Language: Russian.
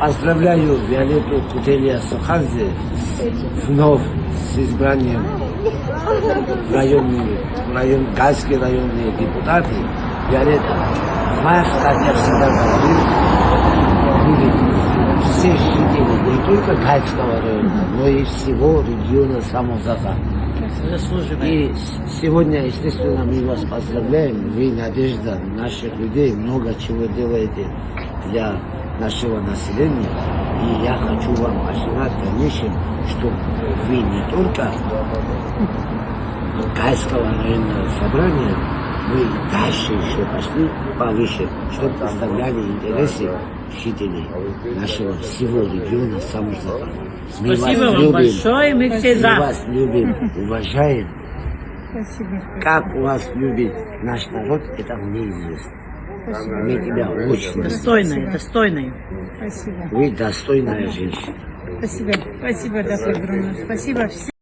Поздравляю Виолетту Кутелья-Сухадзе вновь с избранием Гайские районные депутаты. Виолетта, вас, как я всегда говорил, будет все жители не только Гайского района, но и всего региона Самозаха. И сегодня, естественно, мы вас поздравляем. Вы надежда наших людей, много чего делаете для нашего населения. И я хочу вам пожелать в дальнейшем, чтобы вы не только Гайского районного собрания, вы дальше еще пошли повыше, чтобы представляли интересы жителей нашего всего региона Самозаха. Мы Спасибо вас вам любим, большое, мы все мы за. вас любим, уважаем. Спасибо. Как вас любит наш народ, это мне известно. Мы тебя очень любим. Достойная, достойная. Спасибо. Вы достойная женщина. Спасибо. Спасибо, Дафа огромное. Спасибо всем.